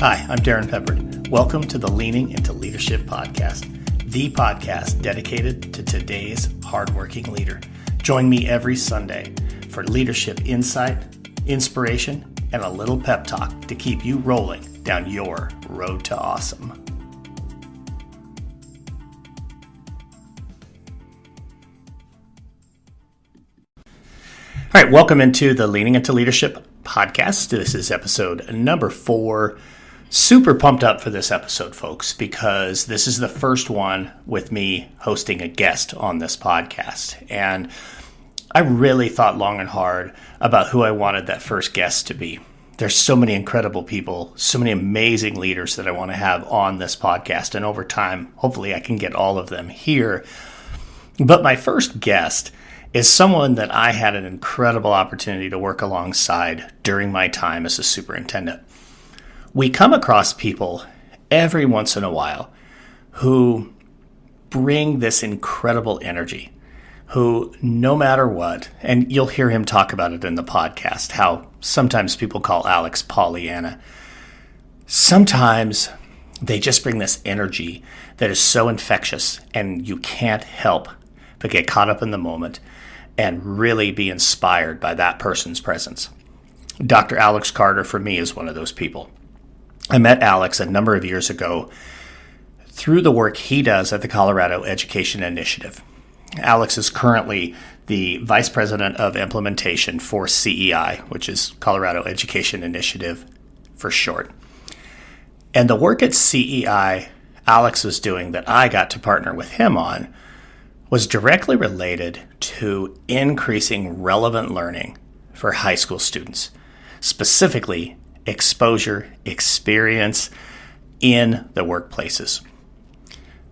Hi, I'm Darrin Peppard. Welcome to the Leaning into Leadership podcast, the podcast dedicated to today's hardworking leader. Join me every Sunday for leadership insight, inspiration, and a little pep talk to keep you rolling down your road to awesome. All right, welcome into the Leaning into Leadership podcast. This is episode number 4. Super pumped up for this episode, folks, because this is the first one with me hosting a guest on this podcast. And I really thought long and hard about who I wanted that first guest to be. There's so many incredible people, so many amazing leaders that I want to have on this podcast. And over time, hopefully I can get all of them here. But my first guest is someone that I had an incredible opportunity to work alongside during my time as a superintendent. We come across people every once in a while who bring this incredible energy, who no matter what, and you'll hear him talk about it in the podcast, how sometimes people call Alex Pollyanna. Sometimes they just bring this energy that is so infectious and you can't help but get caught up in the moment and really be inspired by that person's presence. Dr. Alex Acarter, for me, is one of those people. I met Alex a number of years ago through the work he does at the Colorado Education Initiative. Alex is currently the Vice President of Implementation for CEI, which is Colorado Education Initiative for short. And the work at CEI Alex was doing that I got to partner with him on was directly related to increasing relevant learning for high school students, specifically exposure, experience in the workplaces.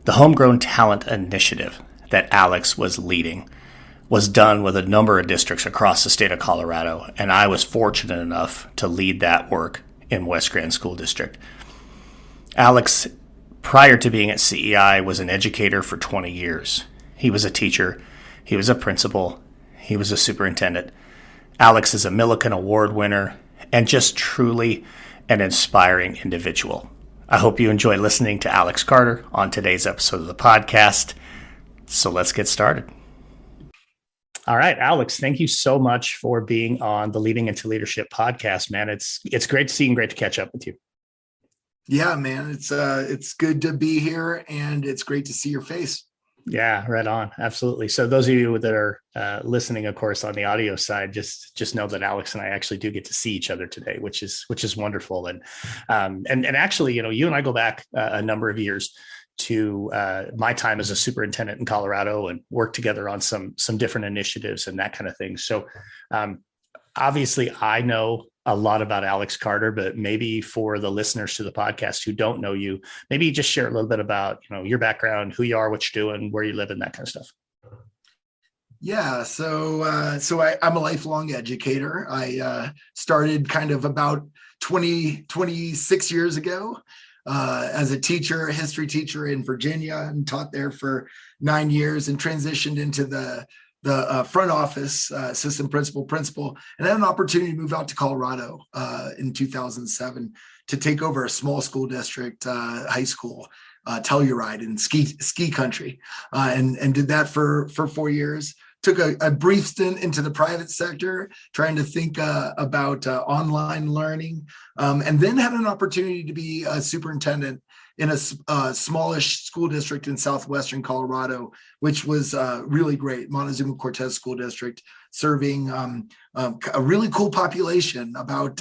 The Homegrown Talent Initiative that Alex was leading was done with a number of districts across the state of Colorado, and I was fortunate enough to lead that work in West Grand School District. Alex, prior to being at CEI, was an educator for 20 years. He was a teacher, he was a principal, he was a superintendent. Alex is a Milken Award winner and just truly an inspiring individual. I hope you enjoy listening to Alex Acarter on today's episode of the podcast. So let's get started. All right, Alex, thank you so much for being on the Leading into Leadership podcast, man. It's great to see you and great to catch up with you. Yeah, man, it's good to be here and it's great to see your face. Yeah, right on. Absolutely. So those of you that are listening, of course, on the audio side, just know that Alex and I actually do get to see each other today, which is wonderful. And actually, you and I go back a number of years to my time as a superintendent in Colorado and work together on some different initiatives and that kind of thing. So obviously, I know a lot about Alex Acarter, but maybe for the listeners to the podcast who don't know you, maybe just share a little bit about, your background, who you are, what you're doing, where you live, and that kind of stuff. Yeah. So I'm a lifelong educator. I started kind of about 26 years ago as a teacher, a history teacher in Virginia, and taught there for 9 years and transitioned into the front office, assistant principal, and I had an opportunity to move out to Colorado in 2007 to take over a small school district, high school, Telluride in ski country, and did that for 4 years. Took a brief stint into the private sector, trying to think about online learning, and then had an opportunity to be a superintendent in a smallish school district in southwestern Colorado, which was really great. Montezuma-Cortez School District, serving a really cool population, about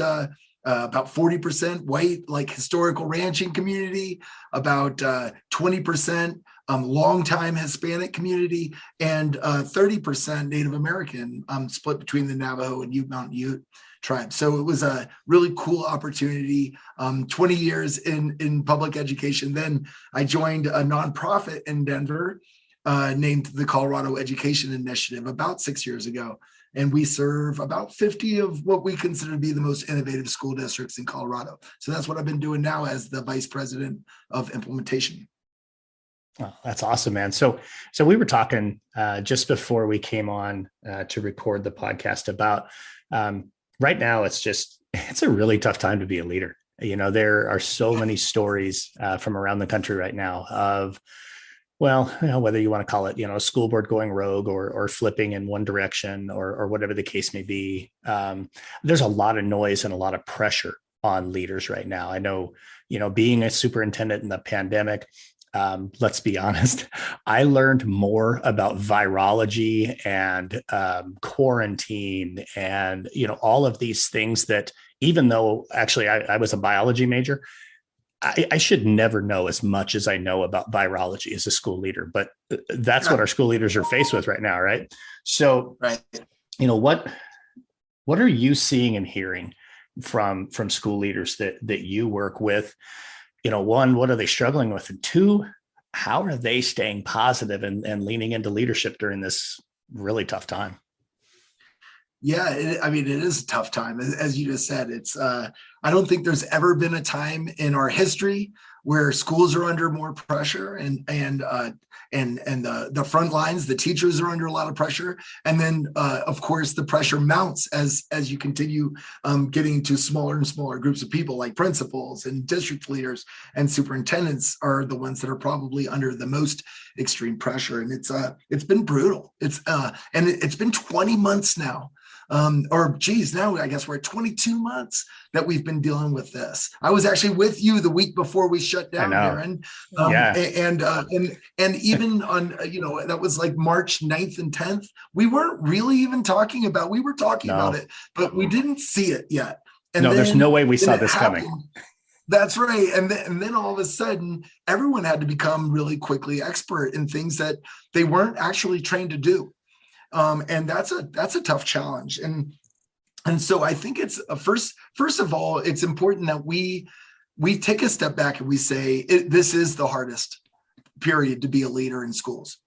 40% white, like historical ranching community, about 20% longtime Hispanic community, and 30% Native American, split between the Navajo and Mountain Ute tribe. So it was a really cool opportunity. 20 years in public education. Then I joined a nonprofit in Denver named the Colorado Education Initiative about 6 years ago. And we serve about 50 of what we consider to be the most innovative school districts in Colorado. So that's what I've been doing now as the Vice President of Implementation. Oh, that's awesome, man. So we were talking just before we came on to record the podcast about right now, it's a really tough time to be a leader. There are so many stories from around the country right now of, well, whether you want to call it, a school board going rogue or flipping in one direction or whatever the case may be. There's a lot of noise and a lot of pressure on leaders right now. I know, being a superintendent in the pandemic, let's be honest, I learned more about virology and quarantine and, all of these things that, even though actually I was a biology major, I should never know as much as I know about virology as a school leader, but that's what our school leaders are faced with right now, right? So, right. What are you seeing and hearing from school leaders that you work with? One, what are they struggling with? And two, how are they staying positive and leaning into leadership during this really tough time? Yeah, it is a tough time. As you just said, I don't think there's ever been a time in our history where schools are under more pressure and the front lines, the teachers are under a lot of pressure. And then, of course, the pressure mounts as you continue getting to smaller and smaller groups of people, like principals and district leaders and superintendents are the ones that are probably under the most extreme pressure. And it's been brutal. It's been 20 months now. Now I guess we're at 22 months that we've been dealing with this. I was actually with you the week before we shut down, Darrin. And even on, that was like March 9th and 10th. We weren't really even talking about, we were talking about it, but we didn't see it yet. And there's no way we saw this coming. That's right. And then all of a sudden, everyone had to become really quickly expert in things that they weren't actually trained to do. And that's a tough challenge. And so I think it's first of all, it's important that we take a step back and we say, this is the hardest period to be a leader in schools.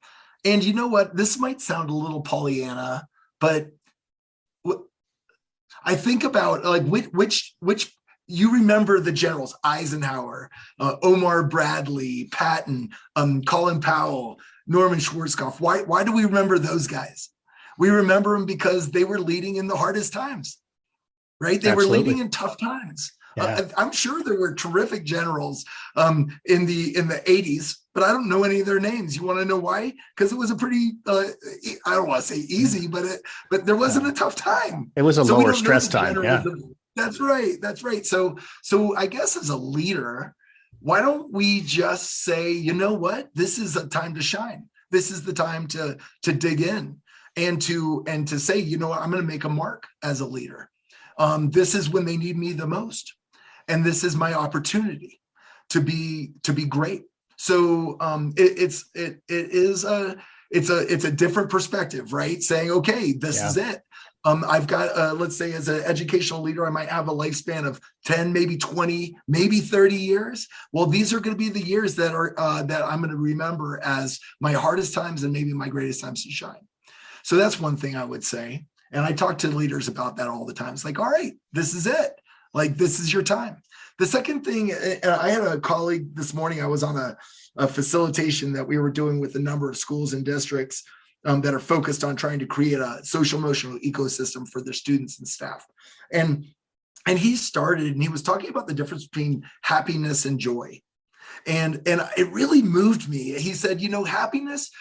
And you know what, this might sound a little Pollyanna, but I think about like which you remember the generals, Eisenhower, Omar Bradley, Patton, Colin Powell, Norman Schwarzkopf. Why do we remember those guys? We remember them because they were leading in the hardest times, right? They Absolutely. were leading in tough times. Yeah. I'm sure there were terrific generals in the 80s, but I don't know any of their names. You want to know why? Because it was a pretty, I don't want to say easy, but there wasn't a tough time. It was a lower stress time. Yeah. That's right. So I guess as a leader, why don't we just say, you know what? This is a time to shine. This is the time to dig in and to say, you know what, I'm going to make a mark as a leader. This is when they need me the most. And this is my opportunity to be great. So it's a different perspective, right? Saying, okay, this is it. I've got, let's say as an educational leader, I might have a lifespan of 10, maybe 20, maybe 30 years. Well, these are going to be the years that I'm going to remember as my hardest times and maybe my greatest times to shine. So that's one thing I would say. And I talk to leaders about that all the time. It's like, all right, this is it. Like, this is your time. The second thing, I had a colleague this morning, I was on a facilitation that we were doing with a number of schools and districts that are focused on trying to create a social emotional ecosystem for their students and staff. And he started, and he was talking about the difference between happiness and joy. And it really moved me. He said, happiness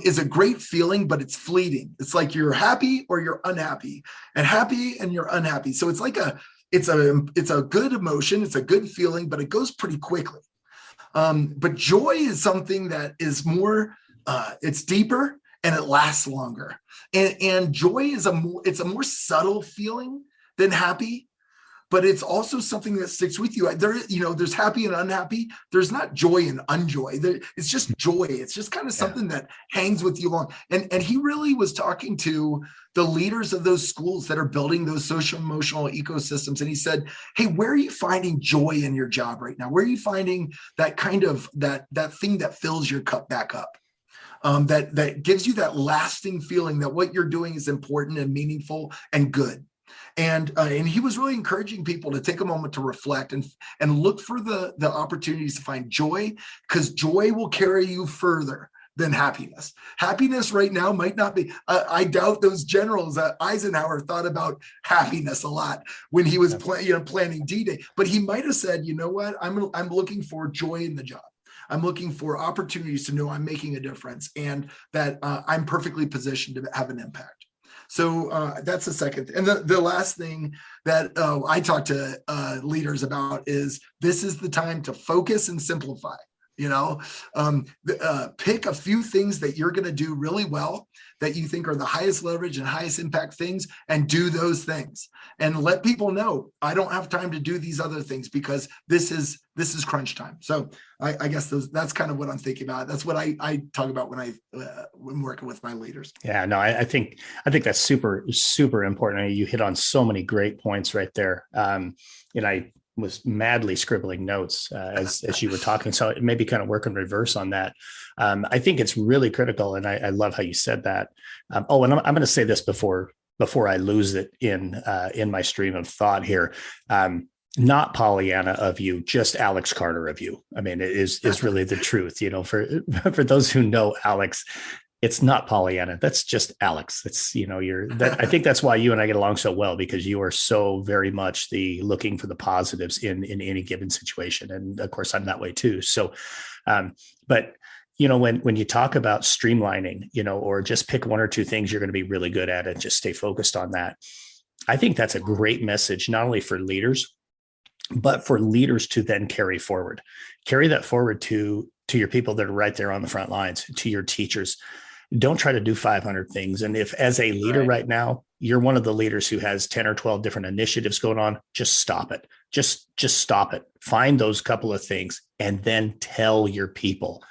is a great feeling, but it's fleeting. It's like you're happy or you're unhappy, and happy and you're unhappy. So it's like it's a good emotion. It's a good feeling, but it goes pretty quickly. But joy is something that is more, it's deeper and it lasts longer. And joy is a more subtle feeling than happy, but it's also something that sticks with you. There's happy and unhappy. There's not joy and unjoy. It's just joy. It's just kind of something that hangs with you long. And he really was talking to the leaders of those schools that are building those social emotional ecosystems. And he said, hey, where are you finding joy in your job right now? Where are you finding that kind of that thing that fills your cup back up? That gives you that lasting feeling that what you're doing is important and meaningful and good. And he was really encouraging people to take a moment to reflect and look for the opportunities to find joy, because joy will carry you further than happiness. Happiness right now might not be, I doubt those generals, Eisenhower thought about happiness a lot when he was planning D-Day, but he might have said, you know what, I'm looking for joy in the job. I'm looking for opportunities to know I'm making a difference and that I'm perfectly positioned to have an impact. So that's the second. And the last thing that I talk to leaders about is this is the time to focus and simplify. Pick a few things that you're going to do really well that you think are the highest leverage and highest impact things, and do those things and let people know I don't have time to do these other things because this is crunch time. So I guess that's kind of what I'm thinking about. That's what I talk about when I'm working with my leaders. Yeah, no, I think that's super, super important. You hit on so many great points right there. And I was madly scribbling notes as you were talking. So maybe kind of work in reverse on that. I think it's really critical. And I love how you said that. And I'm going to say this before I lose it in my stream of thought here. Not Pollyanna of you, just Alex Carter of you. I mean, it is really the truth, for those who know Alex, it's not Pollyanna. That's just Alex. It's, I think that's why you and I get along so well, because you are so very much the looking for the positives in any given situation. And of course I'm that way too. So, but when you talk about streamlining, or just pick one or two things you're going to be really good at and just stay focused on that. I think that's a great message, not only for leaders, but for leaders to then carry that forward to your people that are right there on the front lines, to your teachers. Don't try to do 500 things. And if as a leader right now, you're one of the leaders who has 10 or 12 different initiatives going on, just stop it. Just stop it. Find those couple of things and then tell your people,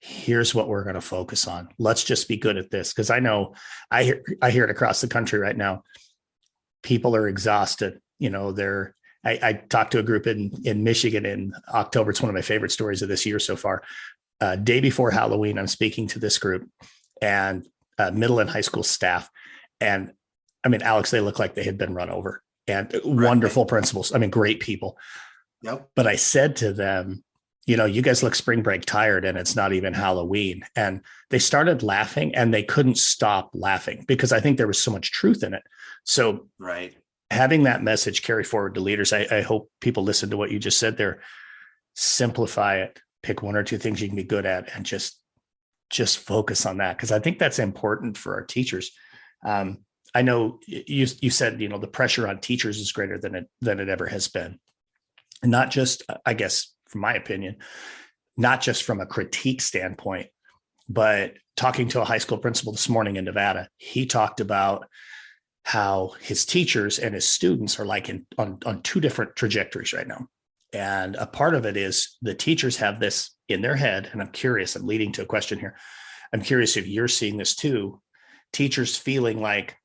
here's what we're going to focus on. Let's just be good at this. Because I know I hear it across the country right now. People are exhausted. I talked to a group in Michigan in October. It's one of my favorite stories of this year so far. Day before Halloween, I'm speaking to this group and middle and high school staff. And I mean, Alex, they look like they had been run over, and wonderful principals. I mean, great people. Yep. But I said to them, you guys look spring break tired and it's not even Halloween. And they started laughing and they couldn't stop laughing because I think there was so much truth in it. So having that message carry forward to leaders, I hope people listen to what you just said there. Simplify it. Pick one or two things you can be good at and just focus on that. Because I think that's important for our teachers. I know you said, the pressure on teachers is greater than it ever has been. And not just, I guess, from my opinion, not just from a critique standpoint, but talking to a high school principal this morning in Nevada, he talked about how his teachers and his students are like on two different trajectories right now. And a part of it is the teachers have this in their head. And I'm leading to a question here. I'm curious if you're seeing this too. Teachers feeling like,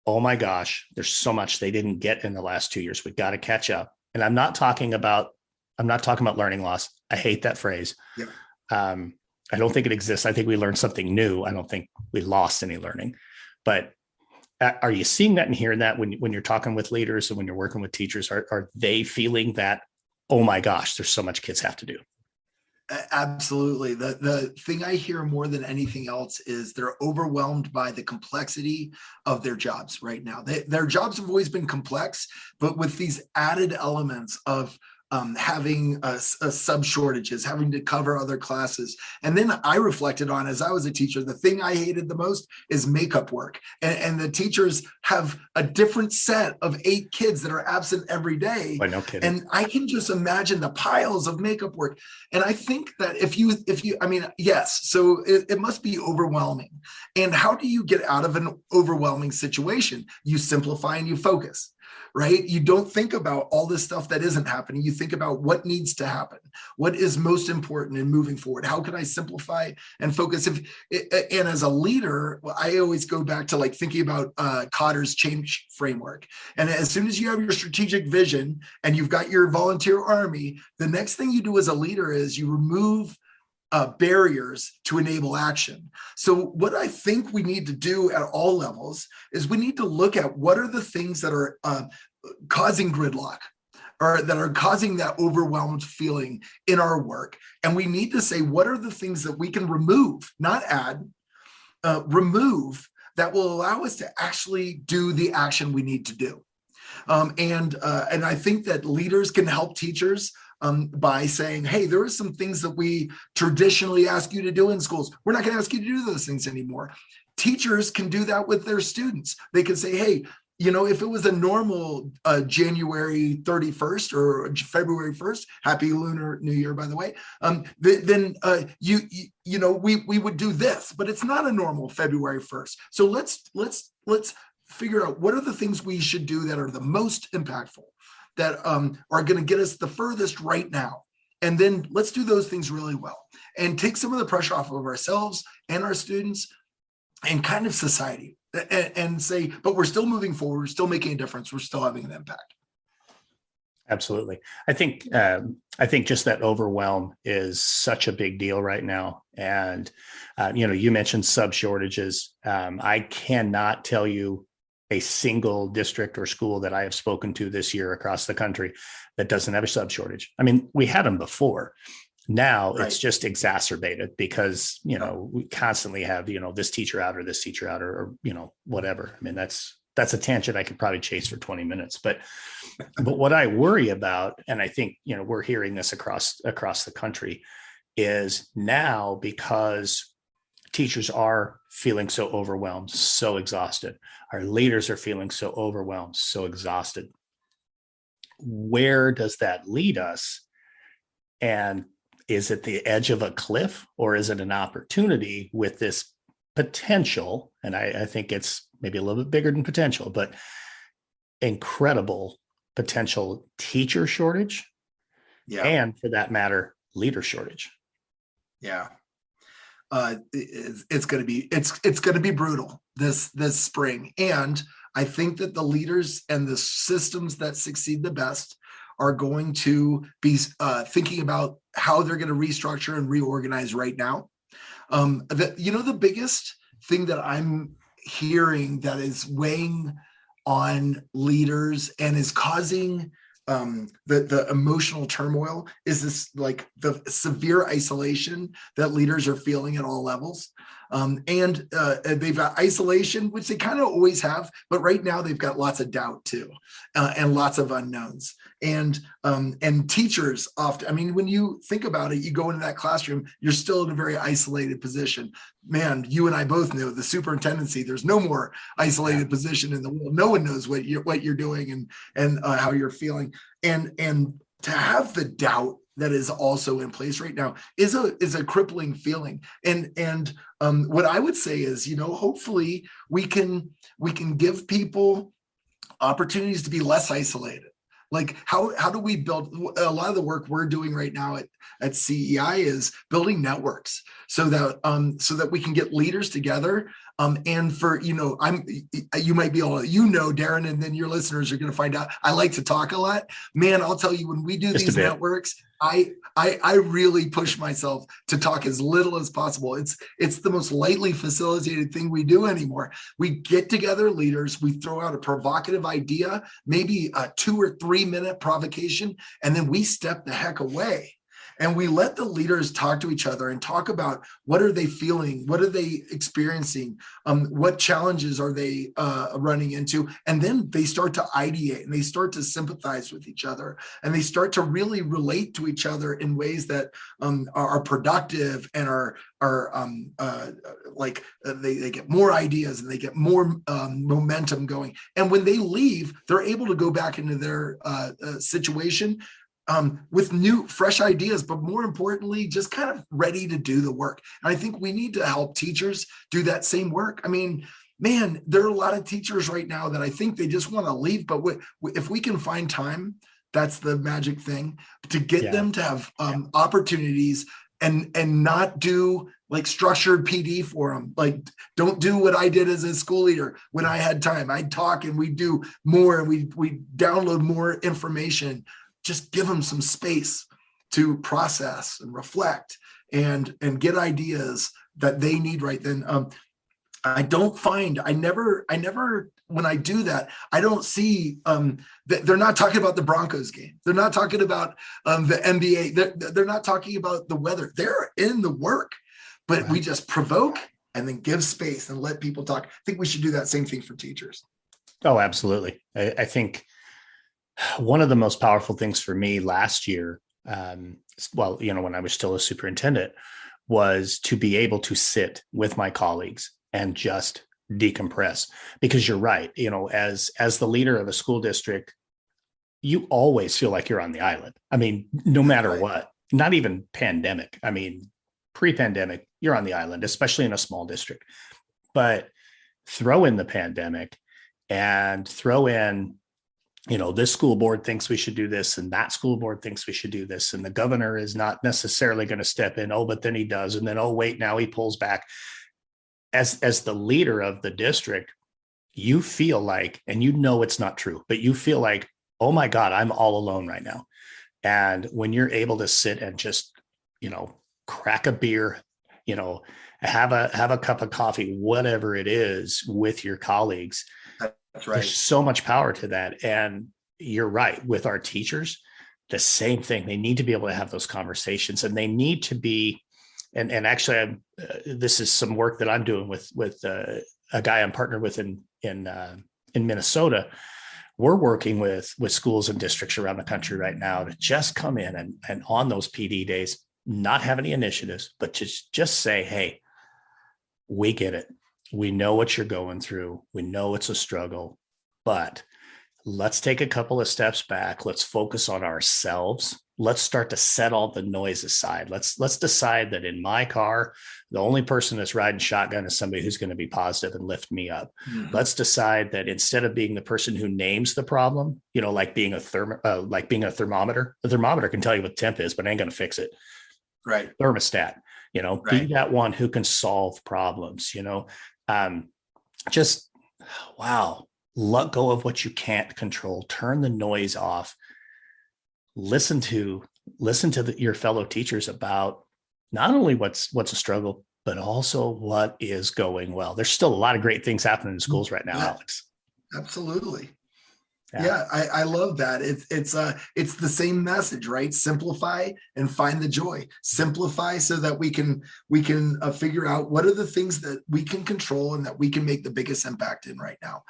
oh my gosh, there's so much they didn't get in the last 2 years. We've got to catch up. And I'm not talking about learning loss. I hate that phrase. Yeah. I don't think it exists. I think we learned something new. I don't think we lost any learning. But are you seeing that and hearing that when you're talking with leaders and when you're working with teachers? Are they feeling that, oh my gosh, there's so much kids have to do? Absolutely. The thing I hear more than anything else is they're overwhelmed by the complexity of their jobs right now. Their jobs have always been complex, but with these added elements of having sub shortages, having to cover other classes. And then I reflected on, as I was a teacher, the thing I hated the most is makeup work. And the teachers have a different set of 8 kids that are absent every day. No kidding. And I can just imagine the piles of makeup work. And I think that yes, so it must be overwhelming. And how do you get out of an overwhelming situation? You simplify and you focus. Right? You don't think about all this stuff that isn't happening. You think about what needs to happen. What is most important in moving forward? How can I simplify and focus? And as a leader, I always go back to thinking about Acarter's change framework. And as soon as you have your strategic vision and you've got your volunteer army, the next thing you do as a leader is you remove barriers to enable action. So what I think we need to do at all levels is we need to look at what are the things that are causing gridlock. are causing that overwhelmed feeling in our work. And we need to say, what are the things that we can remove, not add, remove, that will allow us to actually do the action we need to do. And I think that leaders can help teachers by saying, hey, there are some things that we traditionally ask you to do in schools. We're not going to ask you to do those things anymore. Teachers can do that with their students. They can say, hey, if it was a normal January 31st or February 1st, happy Lunar New Year, by the way, then we would do this, but it's not a normal February 1st. So let's figure out what are the things we should do that are the most impactful, that are going to get us the furthest right now. And then let's do those things really well and take some of the pressure off of ourselves and our students and kind of society, and say, but we're still moving forward, we're still making a difference, we're still having an impact. Absolutely. I think just that overwhelm is such a big deal right now. And, you mentioned sub shortages. I cannot tell you a single district or school that I have spoken to this year across the country that doesn't have a sub shortage. I mean, we had them before. Now It's just exacerbated because, we constantly have, this teacher out or this teacher out or whatever. I mean, that's a tangent I could probably chase for 20 minutes. But what I worry about, and I think, we're hearing this across the country, is now because teachers are feeling so overwhelmed, so exhausted. Our leaders are feeling so overwhelmed, so exhausted. Where does that lead us? And is it the edge of a cliff, or is it an opportunity with this potential? And I think it's maybe a little bit bigger than potential, but incredible potential teacher shortage. Yeah. And for that matter, leader shortage. Yeah. It's going to be brutal this spring. And I think that the leaders and the systems that succeed the best are going to be thinking about how they're going to restructure and reorganize right now. The biggest thing that I'm hearing that is weighing on leaders and is causing the emotional turmoil is this, like, the severe isolation that leaders are feeling at all levels. And they've got isolation, which they kind of always have, but right now they've got lots of doubt too, and lots of unknowns. And teachers often, I mean, when you think about it, you go into that classroom, you're still in a very isolated position. Man, you and I both know the superintendency, there's no more isolated position in the world. No one knows what you're doing and how you're feeling. And to have the doubt that is also in place right now is a crippling feeling. And what I would say is, hopefully we can give people opportunities to be less isolated. Like, how do we build? A lot of the work we're doing right now at CEI is building networks so that we can get leaders together. And for, you might be able to, Darrin, and then your listeners are going to find out I like to talk a lot. Man, I'll tell you, when we do these networks, I really push myself to talk as little as possible. It's the most lightly facilitated thing we do anymore. We get together leaders, we throw out a provocative idea, maybe a 2 or 3 minute provocation, and then we step the heck away. And we let the leaders talk to each other and talk about what are they feeling, what are they experiencing, what challenges are they running into, and then they start to ideate and they start to sympathize with each other and they start to really relate to each other in ways that are productive and they get more ideas and they get more momentum going. And when they leave, they're able to go back into their situation with new, fresh ideas, but more importantly, just kind of ready to do the work. And I think we need to help teachers do that same work. I mean, man, there are a lot of teachers right now that I think they just want to leave, but if we can find time, that's the magic thing, to get them to have opportunities and not do like structured PD for them. Like, don't do what I did as a school leader when I had time. I'd talk and we'd do more and we download more information. Just give them some space to process and reflect and get ideas that they need right then. I never, when I do that, I don't see, they're not talking about the Broncos game. They're not talking about the NBA. They're not talking about the weather. They're in the work, but Right. we just provoke and then give space and let people talk. I think we should do that same thing for teachers. Oh, absolutely. I think one of the most powerful things for me last year, when I was still a superintendent, was to be able to sit with my colleagues and just decompress. Because you're right, as the leader of a school district, you always feel like you're on the island. I mean, no matter Right. what, not even pandemic. I mean, pre-pandemic, you're on the island, especially in a small district. But throw in the pandemic and throw in, this school board thinks we should do this and that school board thinks we should do this. And the governor is not necessarily going to step in. Oh, but then he does. And then, oh, wait, now he pulls back. As the leader of the district, you feel like, and it's not true, but you feel like, oh my God, I'm all alone right now. And when you're able to sit and just, crack a beer, have a cup of coffee, whatever it is, with your colleagues, That's right. there's so much power to that. And you're right, with our teachers, the same thing. They need to be able to have those conversations, and they need to be, and actually, this is some work that I'm doing with a guy I'm partnered with in Minnesota. We're working with schools and districts around the country right now to just come in and on those PD days, not have any initiatives, but just say, hey, we get it. We know what you're going through. We know it's a struggle, but let's take a couple of steps back. Let's focus on ourselves. Let's start to set all the noise aside. Let's decide that in my car, the only person that's riding shotgun is somebody who's going to be positive and lift me up. Mhm. Let's decide that instead of being the person who names the problem, like being a thermometer. The thermometer can tell you what the temp is, but it ain't going to fix it. Right. Thermostat, be Right. that one who can solve problems. Just wow. Let go of what you can't control. Turn the noise off. Listen to your fellow teachers about not only what's a struggle, but also what is going well. There's still a lot of great things happening in schools right now, Yeah. Alex. Absolutely. Yeah, I love that. It's the same message, right? Simplify and find the joy. Simplify so that we can figure out what are the things that we can control and that we can make the biggest impact in right now.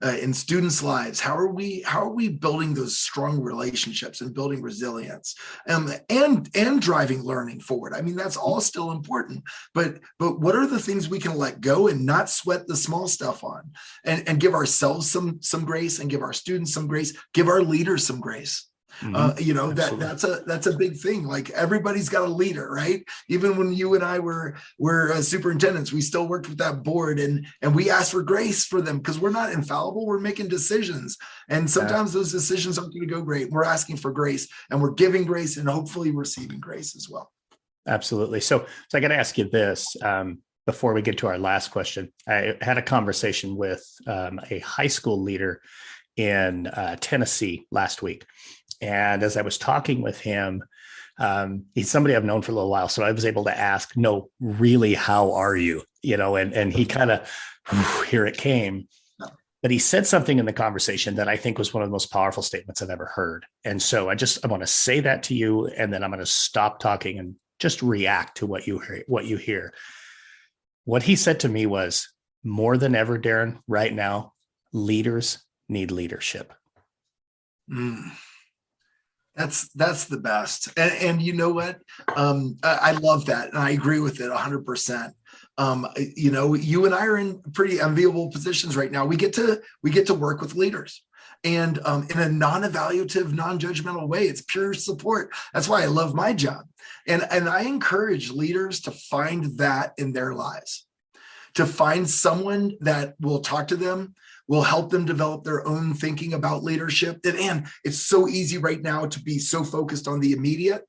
In students' lives, how are we building those strong relationships and building resilience, and driving learning forward? I mean, that's all still important. But what are the things we can let go and not sweat the small stuff on, and give ourselves some grace, and give our students some grace, give our leaders some grace. That's a big thing. Like, everybody's got a leader, right? Even when you and I were superintendents, we still worked with that board, and we asked for grace for them, because we're not infallible. We're making decisions, and sometimes those decisions aren't going to go great. We're asking for grace, and we're giving grace, and hopefully receiving grace as well. Absolutely. So I got to ask you this. Before we get to our last question, I had a conversation with a high school leader in Tennessee last week. And as I was talking with him, he's somebody I've known for a little while. So I was able to ask, no, really, how are you? And he kind of, here it came. But he said something in the conversation that I think was one of the most powerful statements I've ever heard. And so I want to say that to you, and then I'm going to stop talking and just react to what you hear. What he said to me was, more than ever, Darrin, right now, leaders need leadership. That's the best. And you know what? I love that. And I agree with it 100%. You and I are in pretty enviable positions right now. We get to work with leaders, and in a non-evaluative, non-judgmental way. It's pure support. That's why I love my job. And I encourage leaders to find that in their lives, to find someone that will talk to them, will help them develop their own thinking about leadership. And it's so easy right now to be so focused on the immediate.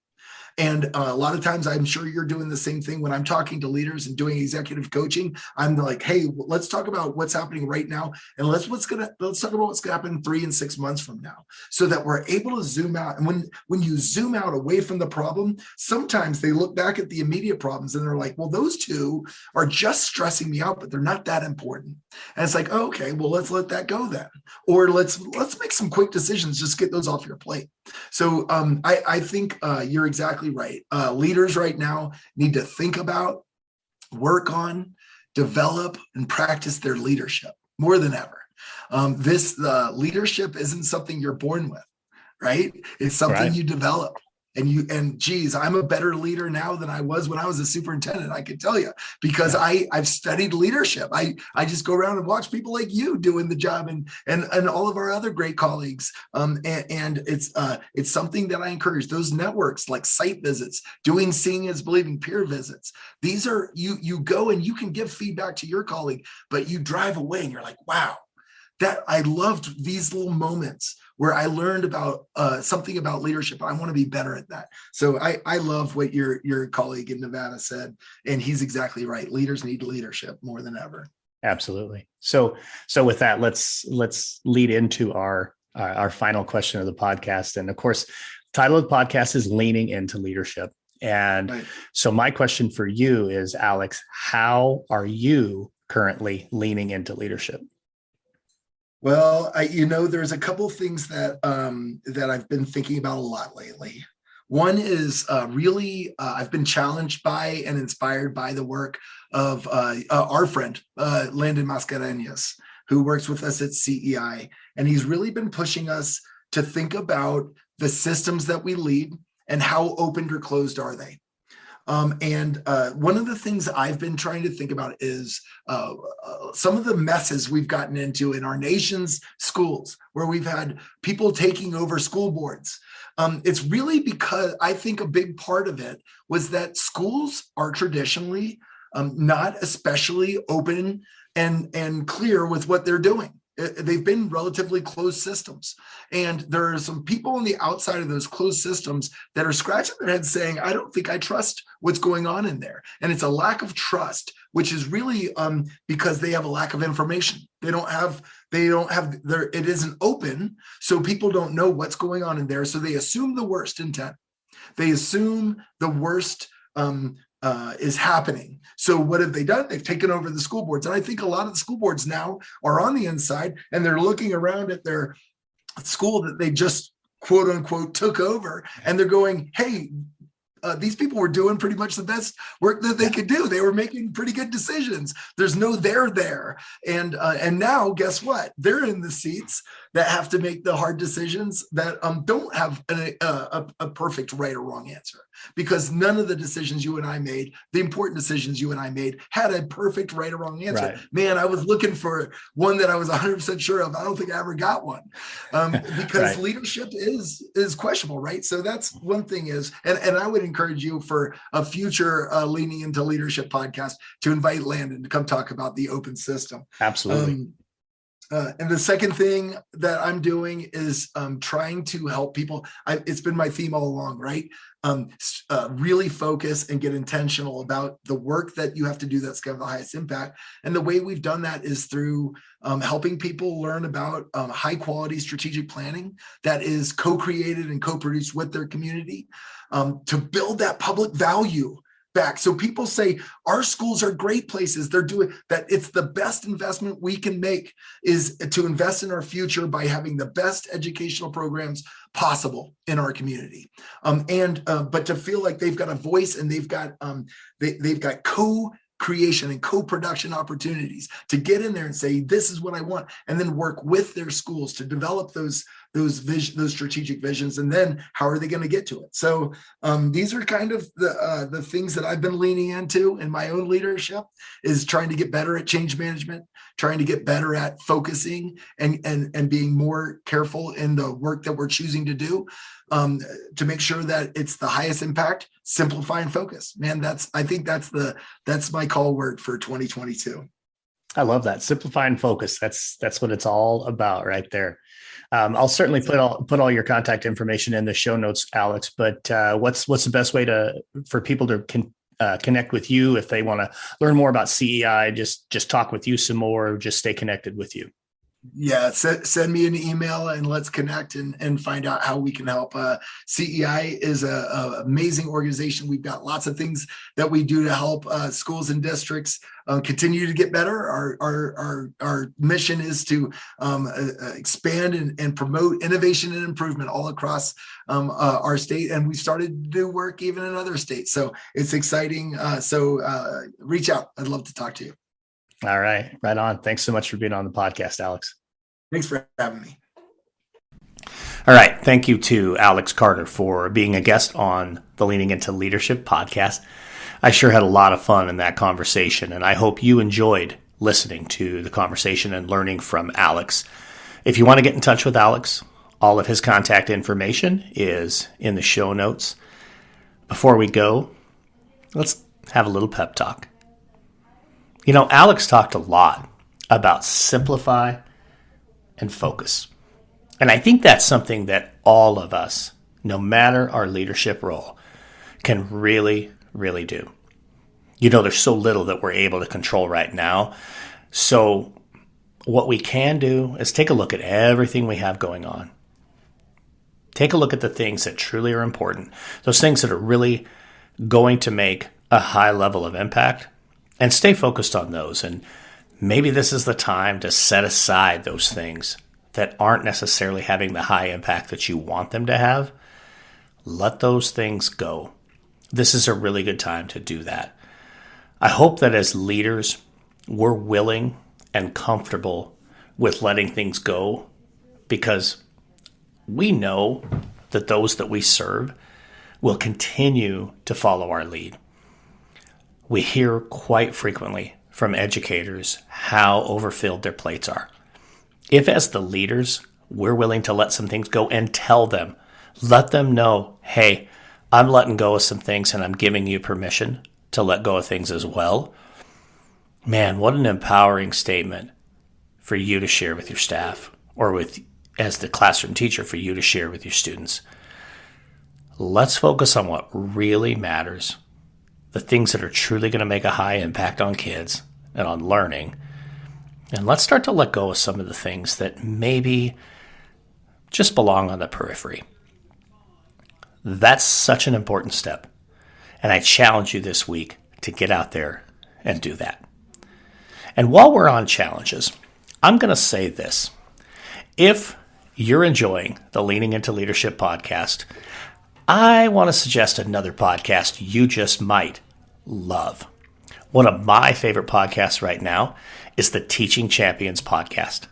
And a lot of times, I'm sure you're doing the same thing when I'm talking to leaders and doing executive coaching. I'm like, hey, let's talk about what's happening right now, and let's talk about what's going to happen 3 and 6 months from now, so that we're able to zoom out. And when you zoom out away from the problem, sometimes they look back at the immediate problems and they're like, well, those two are just stressing me out, but they're not that important. And it's like, oh, okay, well, let's let that go then, or let's make some quick decisions. Just get those off your plate. So I think you're exactly right. Leaders right now need to think about, work on, develop, and practice their leadership more than ever. This leadership isn't something you're born with, right? It's something you develop. And geez, I'm a better leader now than I was when I was a superintendent, I can tell you, because I've studied leadership. I just go around and watch people like you doing the job, and all of our other great colleagues. And it's something that I encourage. Those networks like site visits, doing seeing is believing peer visits. These are you go and you can give feedback to your colleague, but you drive away and you're like, wow, that I loved these little moments where I learned about something about leadership. I want to be better at that. So I love what your colleague in Nevada said, and he's exactly right. Leaders need leadership more than ever. Absolutely. So with that, let's lead into our final question of the podcast. And of course, the title of the podcast is Leaning into Leadership. And so my question for you is, Alex, how are you currently leaning into leadership? Well, there's a couple of things that I've been thinking about a lot lately. One is really I've been challenged by and inspired by the work of our friend, Landon Mascareñas, who works with us at CEI. And he's really been pushing us to think about the systems that we lead and how open or closed are they. And one of the things I've been trying to think about is some of the messes we've gotten into in our nation's schools, where we've had people taking over school boards. It's really because I think a big part of it was that schools are traditionally not especially open and clear with what they're doing. They've been relatively closed systems. And there are some people on the outside of those closed systems that are scratching their heads saying, I don't think I trust what's going on in there. And it's a lack of trust, which is really because they have a lack of information. It isn't open. So people don't know what's going on in there. So they assume the worst intent. They assume the worst is happening. So what have they done? They've taken over the school boards. And I think a lot of the school boards now are on the inside and they're looking around at their school that they just quote unquote took over. And they're going, hey, these people were doing pretty much the best work that they could do. They were making pretty good decisions. There's no there. And now guess what? They're in the seats that have to make the hard decisions that don't have a perfect right or wrong answer, because none of the decisions you and I made, the important decisions you and I made, had a perfect right or wrong answer. Right. Man, I was looking for one that I was 100% sure of. I don't think I ever got one because leadership is questionable, right? So that's one thing is, and I would encourage you for a future Leaning into Leadership podcast to invite Landon to come talk about the open system. Absolutely. And the second thing that I'm doing is trying to help people. It's been my theme all along, right? Really focus and get intentional about the work that you have to do that's got the highest impact. And the way we've done that is through helping people learn about high quality strategic planning that is co-created and co-produced with their community to build that public value back. So people say our schools are great places. They're doing that. It's the best investment we can make is to invest in our future by having the best educational programs possible in our community. But to feel like they've got a voice and they've got co-creation and co-production opportunities to get in there and say, this is what I want, and then work with their schools to develop those strategic visions, and then how are they going to get to it? So these are kind of the things that I've been leaning into in my own leadership, is trying to get better at change management, trying to get better at focusing and being more careful in the work that we're choosing to do to make sure that it's the highest impact, simplify and focus. Man, I think that's my call word for 2022. I love that. Simplify and focus. That's what it's all about right there. I'll certainly put all your contact information in the show notes, Alex. But what's the best way for people to connect with you if they want to learn more about CEI? Just talk with you some more. Just stay connected with you. Yeah, send me an email and let's connect and find out how we can help. CEI is a amazing organization. We've got lots of things that we do to help schools and districts continue to get better. Our mission is to expand and promote innovation and improvement all across our state, and we've started to do work even in other states. So it's exciting. So reach out. I'd love to talk to you. All right. Right on. Thanks so much for being on the podcast, Alex. Thanks for having me. All right. Thank you to Alex Carter for being a guest on the Leaning Into Leadership podcast. I sure had a lot of fun in that conversation, and I hope you enjoyed listening to the conversation and learning from Alex. If you want to get in touch with Alex, all of his contact information is in the show notes. Before we go, let's have a little pep talk. You know, Alex talked a lot about simplify and focus. And I think that's something that all of us, no matter our leadership role, can really, really do. You know, there's so little that we're able to control right now. So what we can do is take a look at everything we have going on. Take a look at the things that truly are important, those things that are really going to make a high level of impact. And stay focused on those. And maybe this is the time to set aside those things that aren't necessarily having the high impact that you want them to have. Let those things go. This is a really good time to do that. I hope that as leaders, we're willing and comfortable with letting things go, because we know that those that we serve will continue to follow our lead. We hear quite frequently from educators how overfilled their plates are. If as the leaders, we're willing to let some things go and tell them, let them know, hey, I'm letting go of some things and I'm giving you permission to let go of things as well. Man, what an empowering statement for you to share with your staff, or as the classroom teacher, for you to share with your students. Let's focus on what really matters. The things that are truly going to make a high impact on kids and on learning. And let's start to let go of some of the things that maybe just belong on the periphery. That's such an important step. And I challenge you this week to get out there and do that. And while we're on challenges, I'm going to say this. If you're enjoying the Leaning Into Leadership podcast, I want to suggest another podcast you just might love. One of my favorite podcasts right now is the Teaching Champions podcast.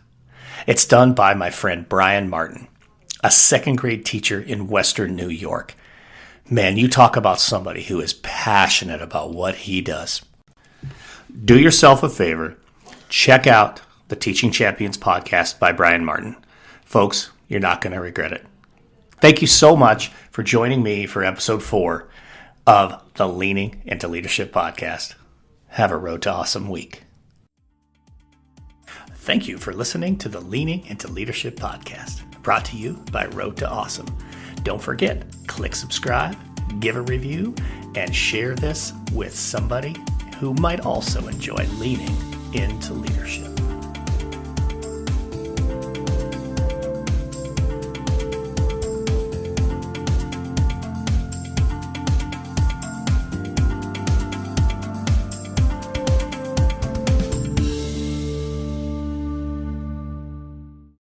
It's done by my friend Brian Martin, a second grade teacher in Western New York. Man, you talk about somebody who is passionate about what he does. Do yourself a favor. Check out the Teaching Champions podcast by Brian Martin. Folks, you're not going to regret it. Thank you so much for joining me for episode 4 of the Leaning Into Leadership podcast. Have a Road to Awesome week. Thank you for listening to the Leaning Into Leadership podcast, brought to you by Road to Awesome. Don't forget, click subscribe, give a review, and share this with somebody who might also enjoy leaning into leadership.